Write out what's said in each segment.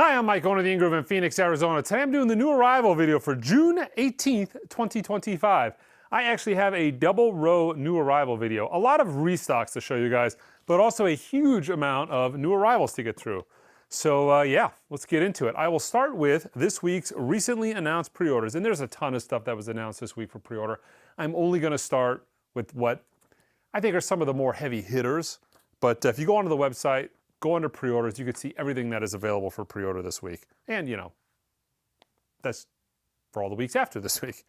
Hi, I'm Mike, owner of the Ingrove in Phoenix, Arizona. Today I'm doing the new arrival video for June 18th, 2025. I actually have a double row new arrival video. A lot of restocks to show you guys, but also a huge amount of new arrivals to get through. So yeah, let's get into it. I will start with this week's recently announced pre-orders, and there's a ton of stuff that was announced this week for pre-order. I'm only going to start with what I think are some of the more heavy hitters, but if you go onto the website, go under pre-orders, you can see everything that is available for pre-order this week. And, you know, that's for all the weeks after this week.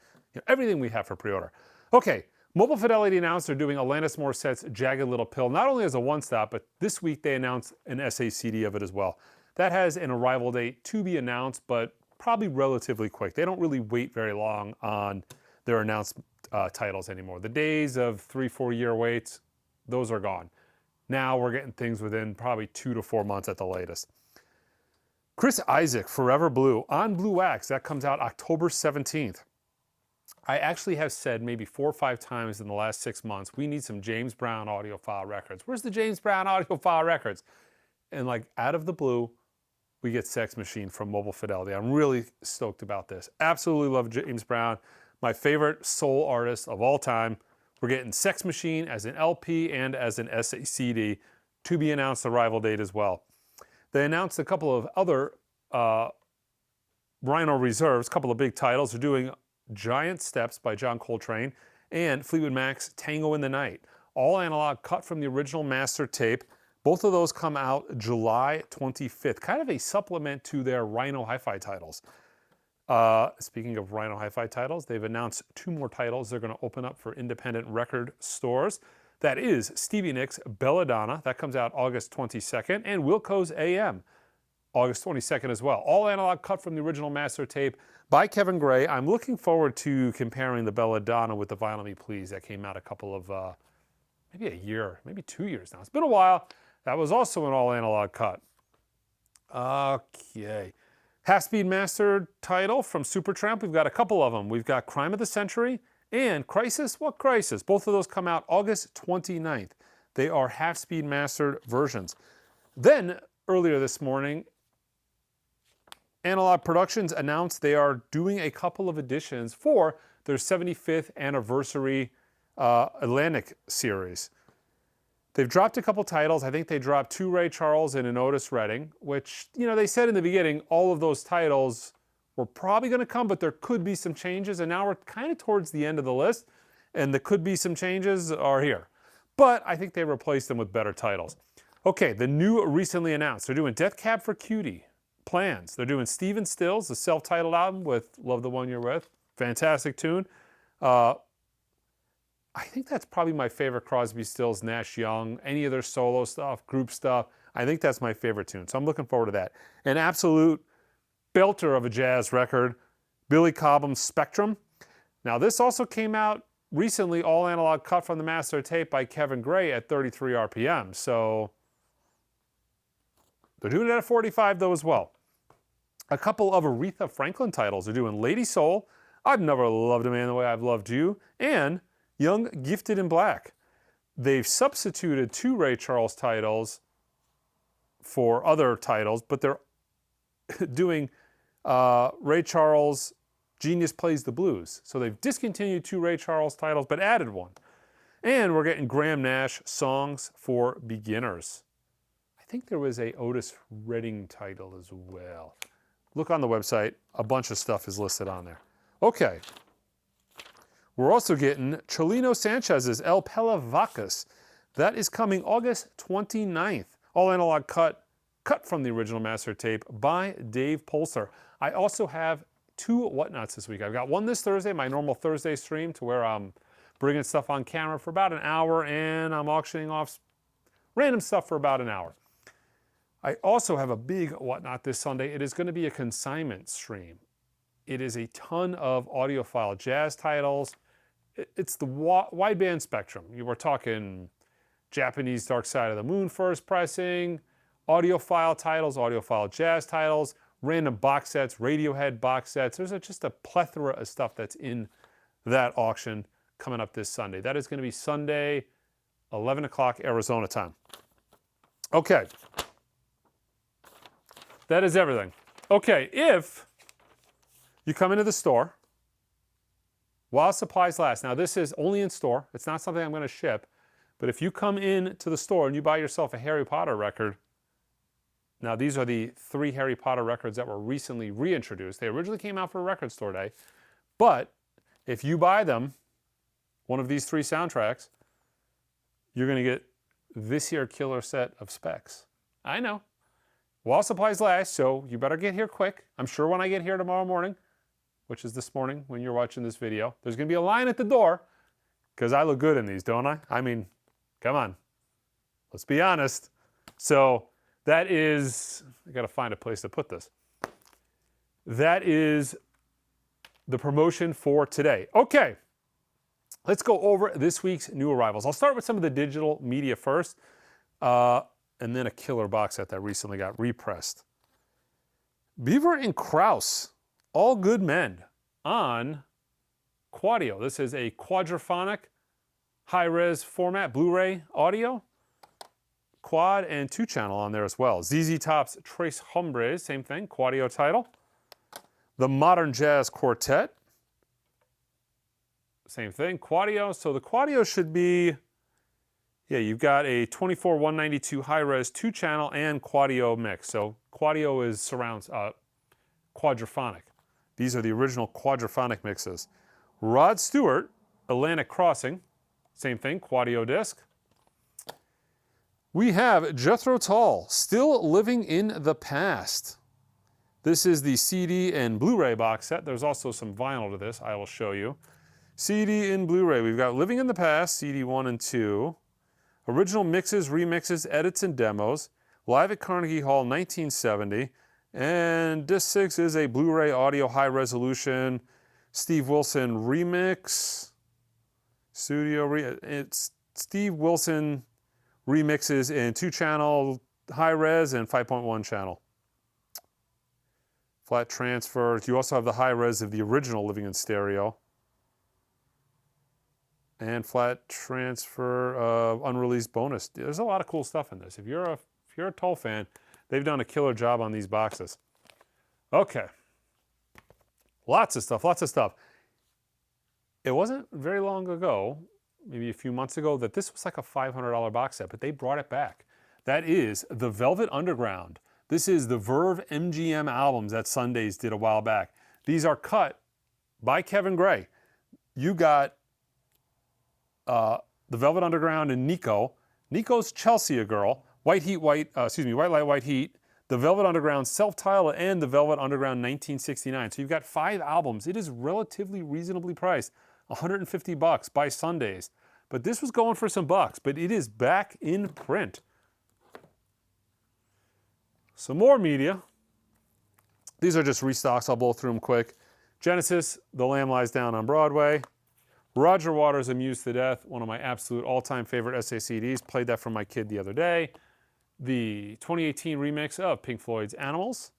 Everything we have for pre-order. Okay, Mobile Fidelity announced they're doing Alanis Morissette's Jagged Little Pill, not only as a one-stop, but this week they announced an SACD of it as well. That has an arrival date to be announced, but probably relatively quick. They don't really wait very long on their announced titles anymore. The days of 3-4 year waits, those are gone. Now we're getting things within probably 2 to 4 months at the latest. Chris Isaak, Forever Blue, on Blue Wax. That comes out October 17th. I actually have said maybe 4 or 5 times in the last 6 months, we need some James Brown audiophile records. Where's the James Brown audiophile records? And like out of the blue, we get Sex Machine from Mobile Fidelity. I'm really stoked about this. Absolutely love James Brown. My favorite soul artist of all time. We're getting Sex Machine as an LP and as an SACD, to be announced arrival date as well. They announced a couple of other Rhino Reserves, a couple of big titles. They're doing Giant Steps by John Coltrane and Fleetwood Mac's Tango in the Night. All analog, cut from the original master tape. Both of those come out July 25th, kind of a supplement to their Rhino Hi-Fi titles. Speaking of Rhino Hi-Fi titles, they've announced 2 more titles they're going to open up for independent record stores. That is Stevie Nicks' Belladonna, that comes out August 22nd, and Wilco's AM, August 22nd as well. All analog, cut from the original master tape by Kevin Gray. I'm looking forward to comparing the Belladonna with the Vinyl Me Please that came out a couple of, maybe a year, maybe 2 years now. It's been a while. That was also an all analog cut. Okay. Half-speed master title from Supertramp. We've got a couple of them. We've got Crime of the Century and Crisis. What Crisis? Both of those come out August 29th. They are half-speed mastered versions. Then, earlier this morning, Analogue Productions announced they are doing a couple of editions for their 75th anniversary Atlantic series. They've dropped a couple titles. I think they dropped 2 Ray Charles and an Otis Redding, which, you know, they said in the beginning all of those titles were probably going to come, but there could be some changes. And now we're kind of towards the end of the list, and the could be some changes are here. But I think they replaced them with better titles. Okay, the new recently announced. They're doing Death Cab for Cutie, Plans. They're doing Stephen Stills, the self-titled album with Love the One You're With. Fantastic tune. I think that's probably my favorite Crosby, Stills, Nash Young, any of their solo stuff, group stuff. I think that's my favorite tune, so I'm looking forward to that. An absolute belter of a jazz record, Billy Cobham's Spectrum. Now, this also came out recently, all analog, cut from the master tape by Kevin Gray at 33 RPM. So they're doing it at 45 though as well. A couple of Aretha Franklin titles are doing Lady Soul, I've Never Loved a Man the Way I've Loved You, and Young, Gifted in Black. They've substituted 2 Ray Charles titles for other titles, but they're doing Ray Charles, Genius Plays the Blues. So they've discontinued 2 Ray Charles titles, but added 1. And we're getting Graham Nash, Songs for Beginners. I think there was a Otis Redding title as well. Look on the website, a bunch of stuff is listed on there. Okay. We're also getting Cholino Sanchez's El Pela Vacas. That is coming August 29th. All analog cut from the original master tape by Dave Polster. I also have 2 whatnots this week. I've got one this Thursday, my normal Thursday stream, to where I'm bringing stuff on camera for about an hour and I'm auctioning off random stuff for about an hour. I also have a big whatnot this Sunday. It is going to be a consignment stream. It is a ton of audiophile jazz titles. It's the wideband spectrum. You were talking Japanese Dark Side of the Moon first pressing, audiophile titles, audiophile jazz titles, random box sets, Radiohead box sets. There's just a plethora of stuff that's in that auction coming up this Sunday. That is going to be Sunday, 11 o'clock Arizona time. Okay. that is everything. Okay, if you come into the store while supplies last, now this is only in store, it's not something I'm going to ship, but if you come in to the store and you buy yourself a Harry Potter record, now these are the 3 Harry Potter records that were recently reintroduced. They originally came out for Record Store Day, but if you buy them, one of these 3 soundtracks, you're going to get this here killer set of specs. I know. While supplies last, so you better get here quick. I'm sure when I get here tomorrow morning, which is this morning when you're watching this video, there's going to be a line at the door, because I look good in these, don't I? I mean, come on. Let's be honest. So that is, I got to find a place to put this. That is the promotion for today. Okay, let's go over this week's new arrivals. I'll start with some of the digital media first, and then a killer box set that recently got repressed. Beaver and Krause, All Good Men, on Quadio. This is a quadraphonic, high-res format, Blu-ray audio, quad and 2-channel on there as well. ZZ Top's Tres Hombres, same thing, Quadio title. The Modern Jazz Quartet, same thing, Quadio. So the Quadio should be, yeah, you've got a 24-192 high-res 2-channel and Quadio mix. So Quadio is surrounds quadraphonic. These are the original quadraphonic mixes. Rod Stewart, Atlantic Crossing, same thing, Quadio disc. We have Jethro Tull, Still Living in the Past. This is the CD and Blu-ray box set. There's also some vinyl to this, I will show you. CD and Blu-ray, we've got Living in the Past, CD 1 and 2. Original mixes, remixes, edits, and demos. Live at Carnegie Hall, 1970. And disc 6 is a Blu-ray audio high resolution, Steve Wilson remix. It's Steve Wilson remixes in 2-channel high res and 5.1 channel. Flat transfer. You also have the high res of the original Living in Stereo. And flat transfer of unreleased bonus. There's a lot of cool stuff in this. If you're a Tull fan, they've done a killer job on these boxes. Okay. Lots of stuff, lots of stuff. It wasn't very long ago, maybe a few months ago, that this was like a $500 box set, but they brought it back. That is The Velvet Underground. This is the Verve MGM albums that Sundays did a while back. These are cut by Kevin Gray. You got The Velvet Underground and Nico. Nico's Chelsea a Girl. White Light, White Heat. The Velvet Underground self-titled and The Velvet Underground 1969. So you've got 5 albums. It is relatively reasonably priced. $150 by Sundays. But this was going for some bucks, but it is back in print. Some more media. These are just restocks. I'll blow through them quick. Genesis, The Lamb Lies Down on Broadway. Roger Waters' Amused to Death, one of my absolute all-time favorite SACDs. Played that for my kid the other day. The 2018 remix of Pink Floyd's Animals.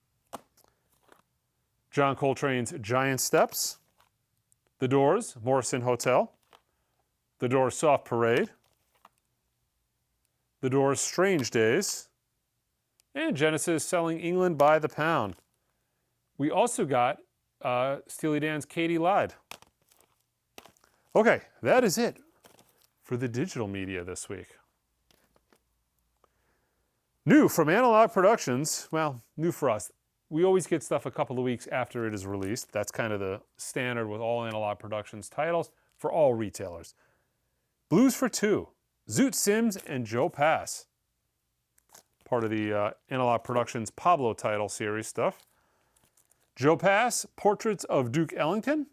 John Coltrane's Giant Steps. The Doors, Morrison Hotel. The Doors Soft Parade. The Doors Strange Days. And Genesis selling England by the pound. We also got Steely Dan's Katie Lied. Okay, that is it for the digital media this week. New from Analogue Productions, well, new for us. We always get stuff a couple of weeks after it is released. That's kind of the standard with all Analogue Productions titles for all retailers. Blues for Two, Zoot Sims and Joe Pass. Part of the Analogue Productions Pablo title series stuff. Joe Pass, Portraits of Duke Ellington.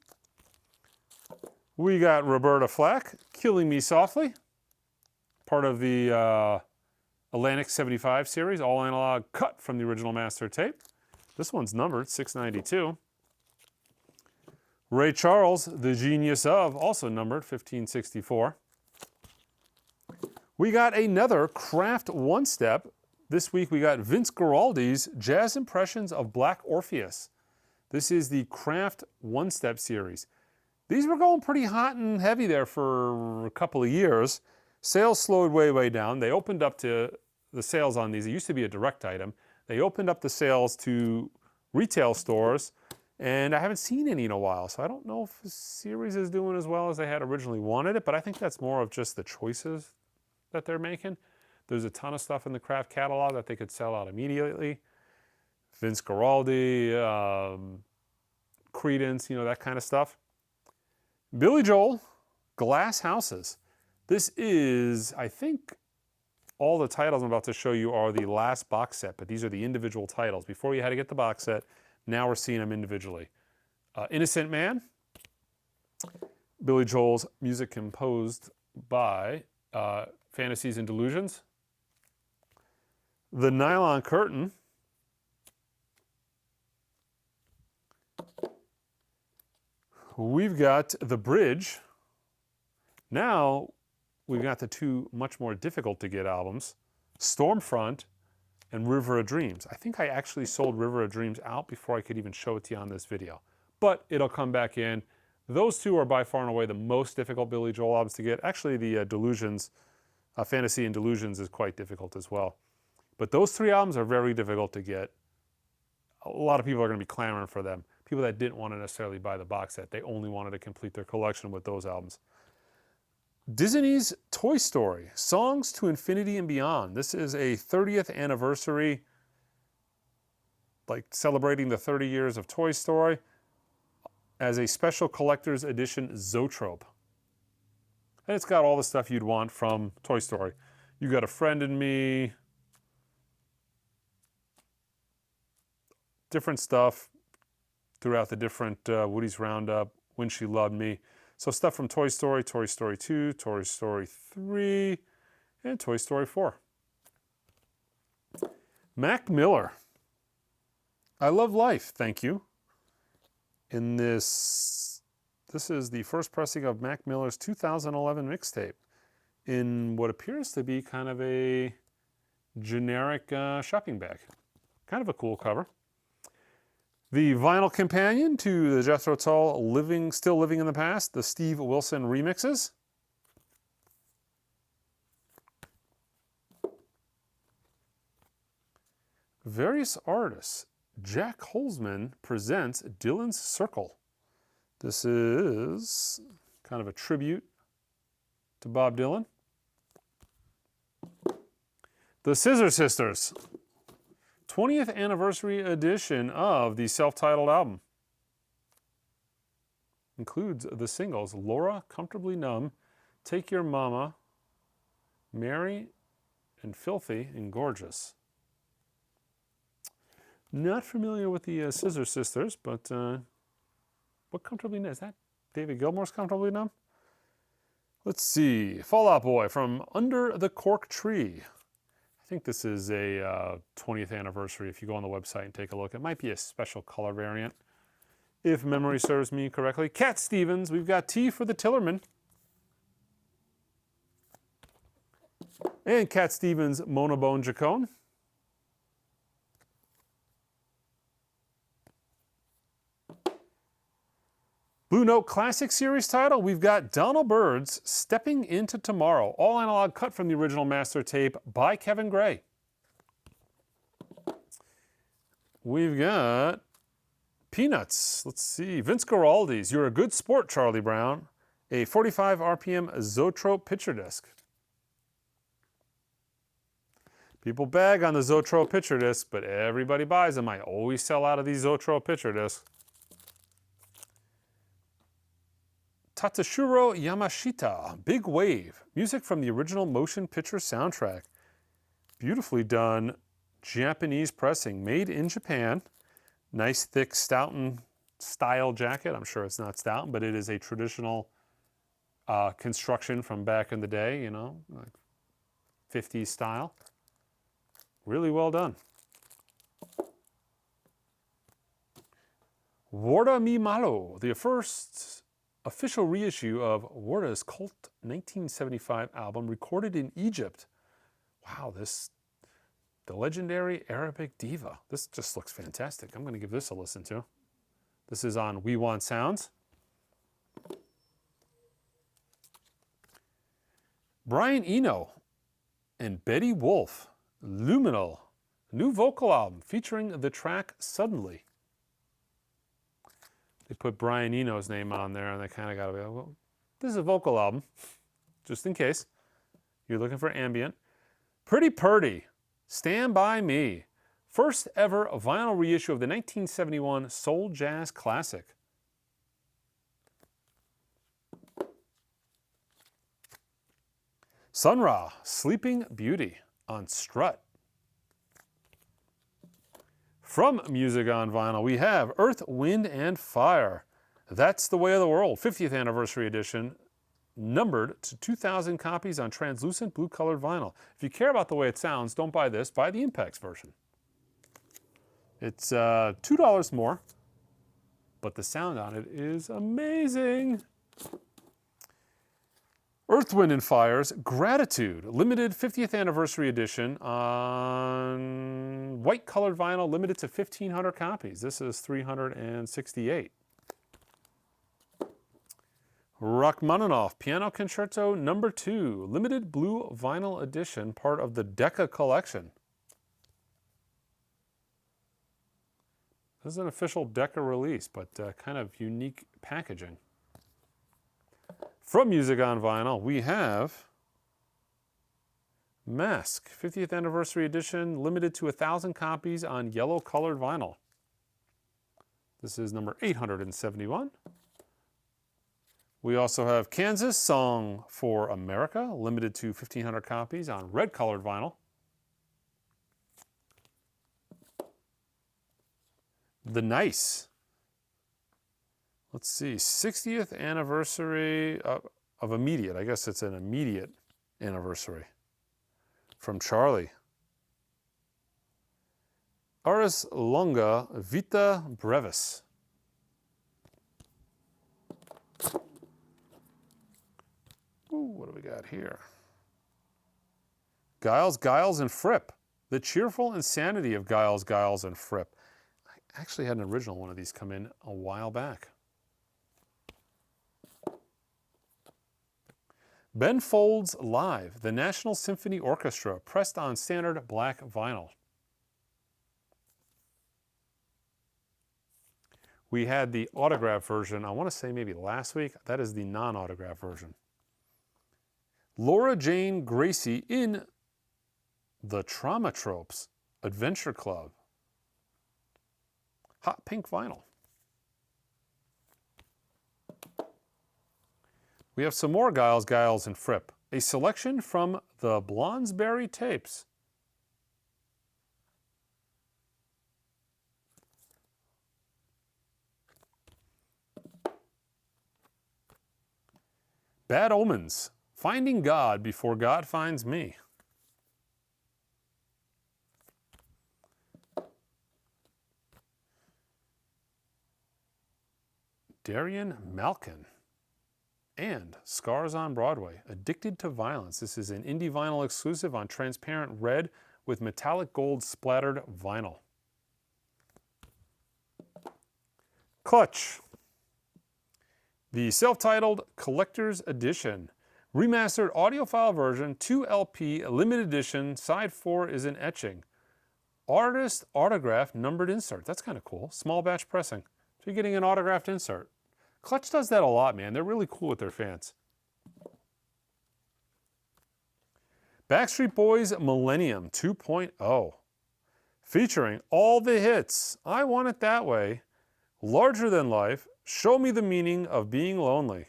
We got Roberta Flack, Killing Me Softly. Part of the Atlantic 75 series, all analog cut from the original master tape. This one's numbered 692. Ray Charles, The Genius Of, also numbered 1564. We got another Kraft one-step. This week we got Vince Guaraldi's Jazz Impressions of Black Orpheus. This is the Kraft one-step series. These were going pretty hot and heavy there for a couple of years. Sales slowed way down. They opened up to the sales on these. It used to be a direct item. They opened up the sales to retail stores, and I haven't seen any in a while, so I don't know if the series is doing as well as they had originally wanted it, but I think that's more of just the choices that they're making. There's a ton of stuff in the craft catalog that they could sell out immediately. Vince Guaraldi, Creedence, you know, that kind of stuff. Billy Joel, Glass Houses. This is, I think, all the titles I'm about to show you are the last box set, but these are the individual titles. Before you had to get the box set, now we're seeing them individually. Innocent Man, Billy Joel's music composed by Fantasies and Delusions. The Nylon Curtain. We've got The Bridge. Now we've got the two much more difficult to get albums, Stormfront and River of Dreams. I think I actually sold River of Dreams out before I could even show it to you on this video, but it'll come back in. Those two are by far and away the most difficult Billy Joel albums to get. Actually, the Delusions, Fantasy and Delusions is quite difficult as well. But those three albums are very difficult to get. A lot of people are going to be clamoring for them. People that didn't want to necessarily buy the box set. They only wanted to complete their collection with those albums. Disney's Toy Story, Songs to Infinity and Beyond. This is a 30th anniversary, like celebrating the 30 years of Toy Story, as a special collector's edition Zoetrope. And it's got all the stuff you'd want from Toy Story. You Got a Friend in Me, different stuff throughout the different Woody's Roundup, When She Loved Me. So stuff from Toy Story, Toy Story 2, Toy Story 3, and Toy Story 4. Mac Miller. I Love Life, thank you. In this is the first pressing of Mac Miller's 2011 mixtape in what appears to be kind of a generic shopping bag. Kind of a cool cover. The vinyl companion to the Jethro Tull Still Living in the Past, the Steve Wilson remixes. Various artists. Jack Holzman presents Dylan's Circle. This is kind of a tribute to Bob Dylan. The Scissor Sisters. 20th anniversary edition of the self-titled album. Includes the singles Laura, Comfortably Numb, Take Your Mama, Mary, and Filthy and Gorgeous. Not familiar with the Scissor Sisters, but what Comfortably Numb? Is that David Gilmour's Comfortably Numb? Let's see. Fall Out Boy from Under the Cork Tree. I think this is a 20th anniversary. If you go on the website and take a look, it might be a special color variant, if memory serves me correctly. Cat Stevens, we've got T for the Tillerman. And Cat Stevens, Mona Bone Jacone. Blue Note Classic Series title, we've got Donald Byrd's Stepping Into Tomorrow, all analog cut from the original master tape by Kevin Gray. We've got Peanuts, let's see, Vince Guaraldi's You're a Good Sport, Charlie Brown, a 45 RPM Zoetrope picture disc. People bag on the Zoetrope picture disc, but everybody buys them. I always sell out of these Zoetrope picture discs. Tatsushiro Yamashita, Big Wave, music from the original motion picture soundtrack. Beautifully done Japanese pressing, made in Japan. Nice thick Stoughton style jacket. I'm sure it's not Stoughton, but it is a traditional construction from back in the day, you know, like 50s style. Really well done. Warda Mi Malo, the first official reissue of Warda's cult 1975 album recorded in Egypt. Wow, the legendary Arabic diva. This just looks fantastic. I'm going to give this a listen to. This is on We Want Sounds. Brian Eno and Betty Wolfe, Luminal, new vocal album featuring the track Suddenly. They put Brian Eno's name on there, and they kind of got to be like, well, this is a vocal album, just in case you're looking for ambient. Pretty Purdy, Stand By Me. First ever vinyl reissue of the 1971 soul jazz classic. Sun Ra, Sleeping Beauty on Strut. From Music on Vinyl, we have Earth, Wind, and Fire. That's the Way of the World, 50th Anniversary Edition, numbered to 2,000 copies on translucent blue-colored vinyl. If you care about the way it sounds, don't buy this. Buy the Impex version. It's $2 more, but the sound on it is amazing. Earth, Wind, and Fire's Gratitude, limited 50th Anniversary Edition on white-colored vinyl, limited to 1,500 copies. This is 368. Rachmaninoff, Piano Concerto No. 2, limited blue vinyl edition, part of the Decca collection. This is an official Decca release, but kind of unique packaging. From Music on Vinyl, we have Mask, 50th Anniversary Edition, limited to 1,000 copies on yellow-colored vinyl. This is number 871. We also have Kansas, Song for America, limited to 1,500 copies on red-colored vinyl. The Nice. Let's see, 60th anniversary of Immediate. I guess it's an immediate anniversary. From Charlie. Ars Longa Vita Brevis. Ooh, what do we got here? Giles, Giles, and Fripp. The Cheerful Insanity of Giles, Giles, and Fripp. I actually had an original one of these come in a while back. Ben Folds Live, the National Symphony Orchestra, pressed on standard black vinyl. We had the autograph version, I want to say maybe last week. That is the non-autograph version. Laura Jane Gracie in the Trauma Tropes Adventure Club. Hot pink vinyl. We have some more Giles, Giles, and Fripp. A selection from the Blondesberry tapes. Bad Omens. Finding God Before God Finds Me. Darian Malkin. And Scars on Broadway, Addicted to Violence. This is an indie vinyl exclusive on transparent red with metallic gold splattered vinyl. Clutch. The self-titled Collector's Edition. Remastered audiophile version, 2 LP, limited edition, side 4 is an etching. Artist autograph numbered insert. That's kind of cool. Small batch pressing. So you're getting an autographed insert. Clutch does that a lot, man. They're really cool with their fans. Backstreet Boys Millennium 2.0. Featuring all the hits. I Want It That Way. Larger Than Life. Show Me the Meaning of Being Lonely.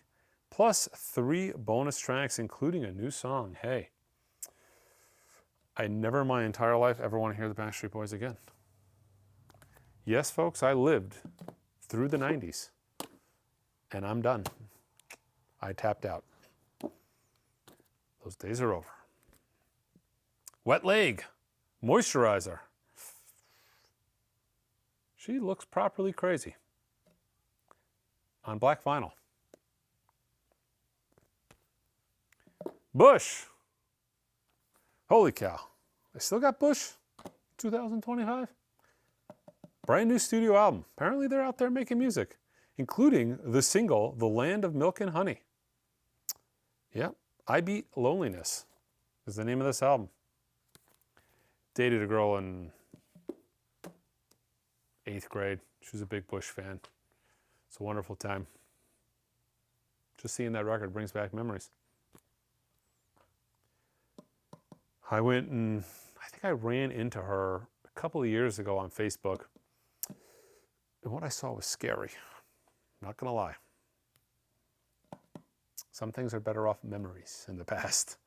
Plus 3 bonus tracks, including a new song. Hey, I never in my entire life ever want to hear the Backstreet Boys again. Yes, folks, I lived through the 90s. And I'm done. I tapped out. Those days are over. Wet Leg, Moisturizer. She looks properly crazy. On black vinyl. Bush. Holy cow. I still got Bush 2025. Brand new studio album. Apparently they're out there making music, including the single, The Land of Milk and Honey. Yep, I Beat Loneliness is the name of this album. Dated a girl in 8th grade. She was a big Bush fan. It's a wonderful time. Just seeing that record brings back memories. I went and I think I ran into her a couple of years ago on Facebook. And what I saw was scary. Not gonna lie. Some things are better off memories in the past.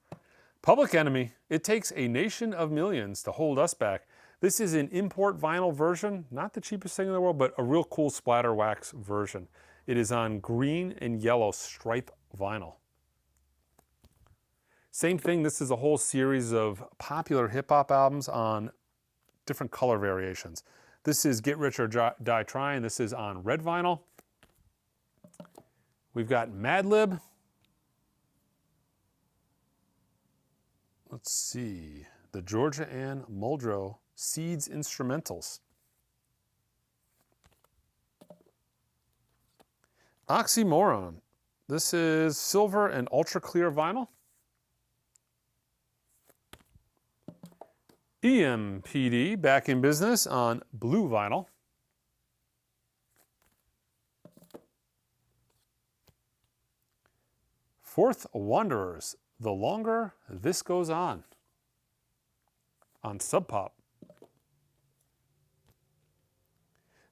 Public Enemy. It takes a nation of millions to hold us back. This is an import vinyl version, not the cheapest thing in the world, but a real cool splatter wax version. It is on green and yellow stripe vinyl. Same thing, this is a whole series of popular hip hop albums on different color variations. This is Get Rich or Die Trying. This is on red vinyl. We've got Madlib. Let's see. The Georgia Ann Muldrow Seeds Instrumentals. Oxymoron. This is silver and ultra clear vinyl. EMPD, back in business on blue vinyl. Fourth Wanderers, The Longer This Goes On Sub Pop.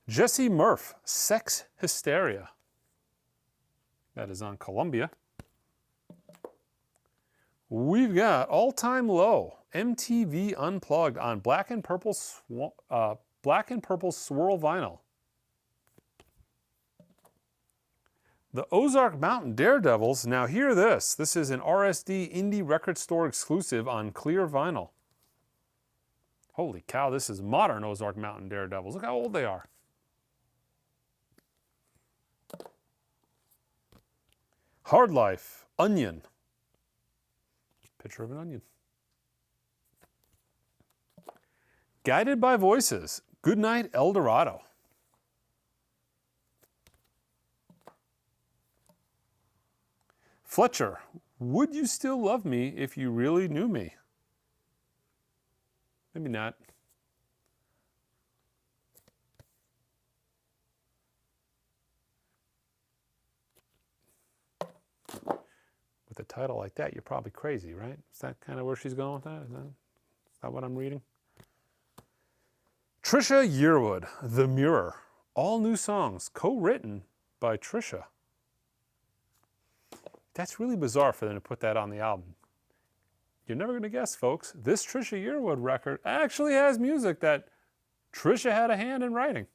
Jesse Murph, Sex Hysteria. That is on Columbia. We've got All Time Low, MTV Unplugged on black and purple swirl vinyl. The Ozark Mountain Daredevils. Now hear this. This is an RSD Indie Record Store exclusive on clear vinyl. Holy cow, this is modern Ozark Mountain Daredevils. Look how old they are. Hard Life, Onion. Picture of an onion. Guided by Voices, Goodnight El Dorado. Fletcher, Would You Still Love Me If You Really Knew Me? Maybe not. With a title like that, you're probably crazy, right? Is that kind of where she's going with that? Is that what I'm reading? Trisha Yearwood, The Mirror. All new songs, co-written by Trisha. That's really bizarre for them to put that on the album. You're never going to guess, folks. This Trisha Yearwood record actually has music that Trisha had a hand in writing.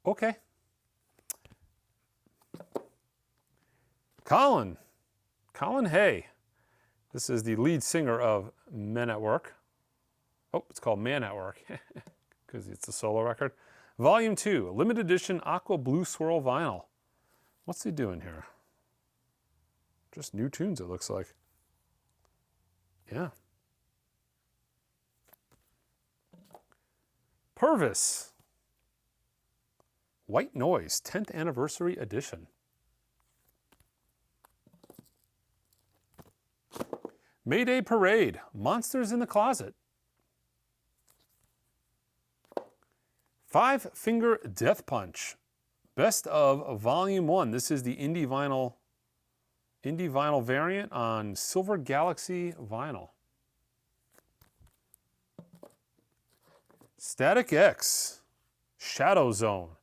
Okay. Colin Hay. This is the lead singer of Men at Work. Oh, it's called Man at Work because it's a solo record. Volume 2, limited edition aqua blue swirl vinyl. What's he doing here? Just new tunes, it looks like. Yeah. Purvis. White Noise, 10th Anniversary Edition. Mayday Parade, Monsters in the Closet. Five Finger Death Punch, Best of Volume 1. This is the indie vinyl variant on Silver Galaxy vinyl. Static X, Shadow Zone,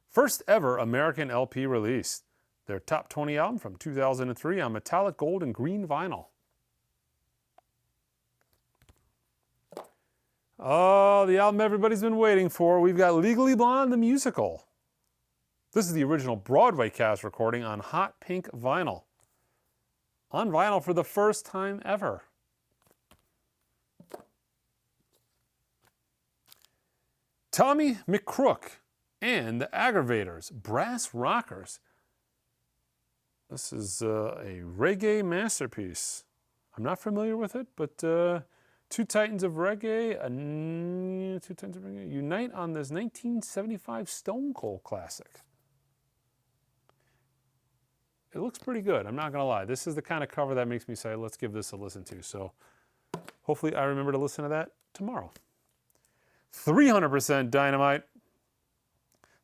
first ever American LP release. Their top 20 album from 2003 on metallic gold and green vinyl. Oh, the album everybody's been waiting for. We've got Legally Blonde, the musical. This is the original Broadway cast recording on hot pink vinyl. On vinyl for the first time ever. Tommy McCrook and the Aggravators, Brass Rockers. This is a reggae masterpiece. I'm not familiar with it, but two titans of reggae unite on this 1975 Stone Cold classic. It looks pretty good, I'm not gonna lie. This is the kind of cover that makes me say, let's give this a listen to. So hopefully I remember to listen to that tomorrow. 300% Dynamite.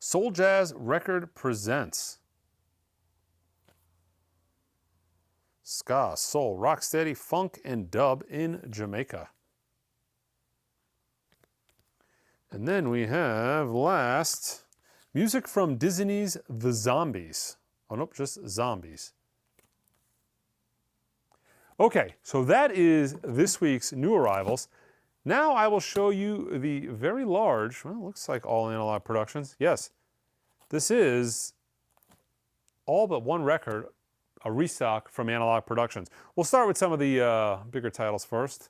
Soul Jazz Record presents ska, soul, rocksteady, funk, and dub in Jamaica. And then we have last, music from Disney's The Zombies. Oh, nope, just Zombies. Okay, so that is this week's new arrivals. Now I will show you the very large, well, it looks like all Analogue Productions. Yes, this is all but one record, a restock from Analogue Productions. We'll start with some of the bigger titles first.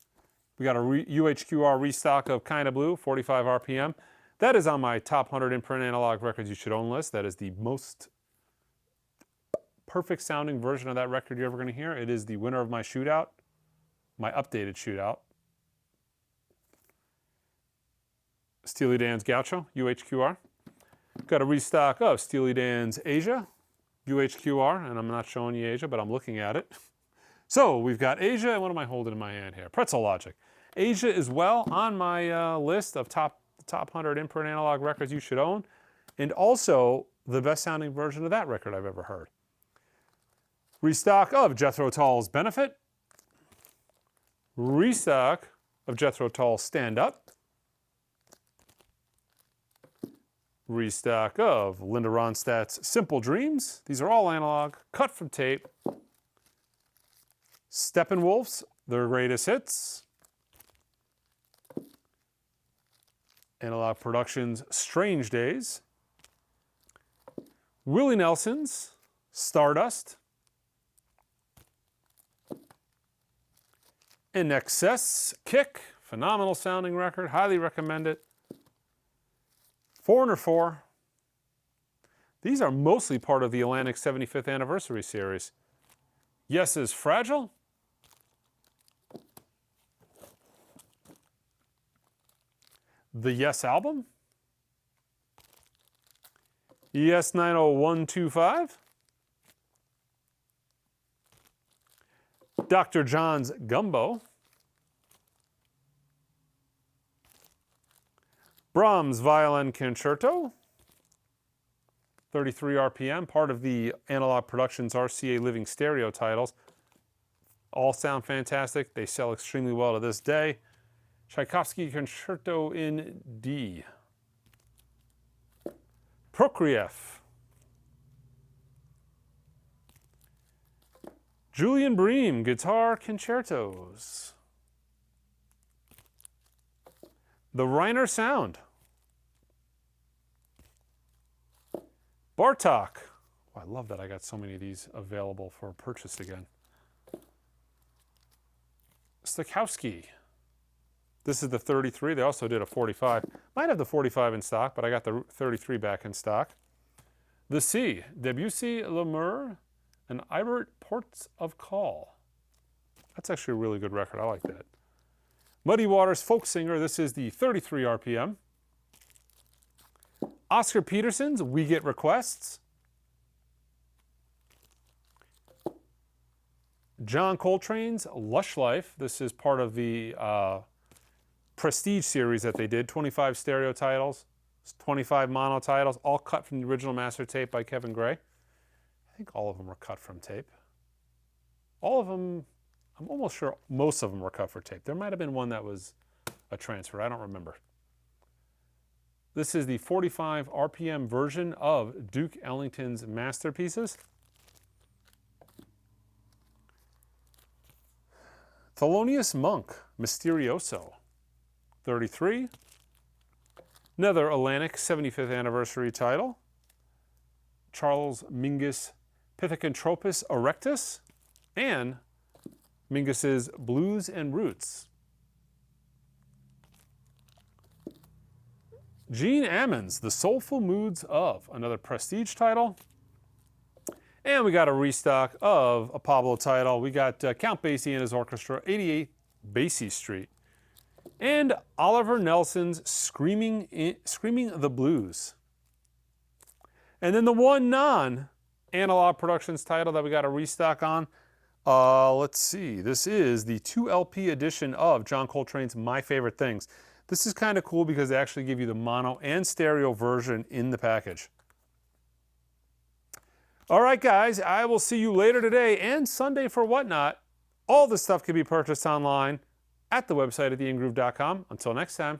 We got a UHQR restock of Kinda Blue, 45 RPM. That is on my top 100 imprint Analogue records you should own list. That is the most perfect sounding version of that record you're ever going to hear. It is the winner of my shootout, my updated shootout. Steely Dan's Gaucho, UHQR. Got a restock of Steely Dan's Asia, UHQR, and I'm not showing you Asia, but I'm looking at it. So we've got Asia, and what am I holding in my hand here? Pretzel Logic. Asia is well on my list of top 100 imprint Analogue records you should own, and also the best sounding version of that record I've ever heard. Restock of Jethro Tull's Benefit. Restock of Jethro Tull's Stand Up. Restock of Linda Ronstadt's Simple Dreams. These are all Analogue, cut from tape. Steppenwolf's Their Greatest Hits. Analogue Productions' Strange Days. Willie Nelson's Stardust. In Excess, Kick, phenomenal sounding record, highly recommend it. Foreigner 4. These are mostly part of the Atlantic 75th Anniversary series. Yes is Fragile. The Yes album. Yes 90125. Dr. John's Gumbo. Brahms Violin Concerto, 33 RPM, part of the Analogue Productions RCA Living Stereo titles. All sound fantastic. They sell extremely well to this day. Tchaikovsky Concerto in D. Prokofiev. Julian Bream, Guitar Concertos. The Reiner Sound. Bartok. Oh, I love that I got so many of these available for purchase again. Stokowski. This is the 33. They also did a 45. Might have the 45 in stock, but I got the 33 back in stock. The Sea. Debussy, Lemur, and Ibert Ports of Call. That's actually a really good record. I like that. Muddy Waters Folk Singer, this is the 33 RPM. Oscar Peterson's We Get Requests. John Coltrane's Lush Life, this is part of the Prestige series that they did. 25 stereo titles, 25 mono titles, all cut from the original master tape by Kevin Gray. I think all of them were cut from tape. All of them, I'm almost sure most of them were cut for tape. There might have been one that was a transfer. I don't remember. This is the 45 RPM version of Duke Ellington's masterpieces. Thelonious Monk, Mysterioso, 33. Another Atlantic 75th anniversary title. Charles Mingus Pithecanthropus erectus, and Mingus's Blues and Roots. Gene Ammons, The Soulful Moods of, another Prestige title. And we got a restock of a Pablo title. We got Count Basie and his orchestra, 88 Basie Street. And Oliver Nelson's Screaming the Blues. And then the one non-Analogue Productions title that we got a restock on, let's see, this is the 2 LP edition of John Coltrane's My Favorite Things. This is kind of cool because they actually give you the mono and stereo version in the package. All right, guys, I will see you later today and Sunday for Whatnot. All this stuff can be purchased online at the website at theingroove.com. Until next time.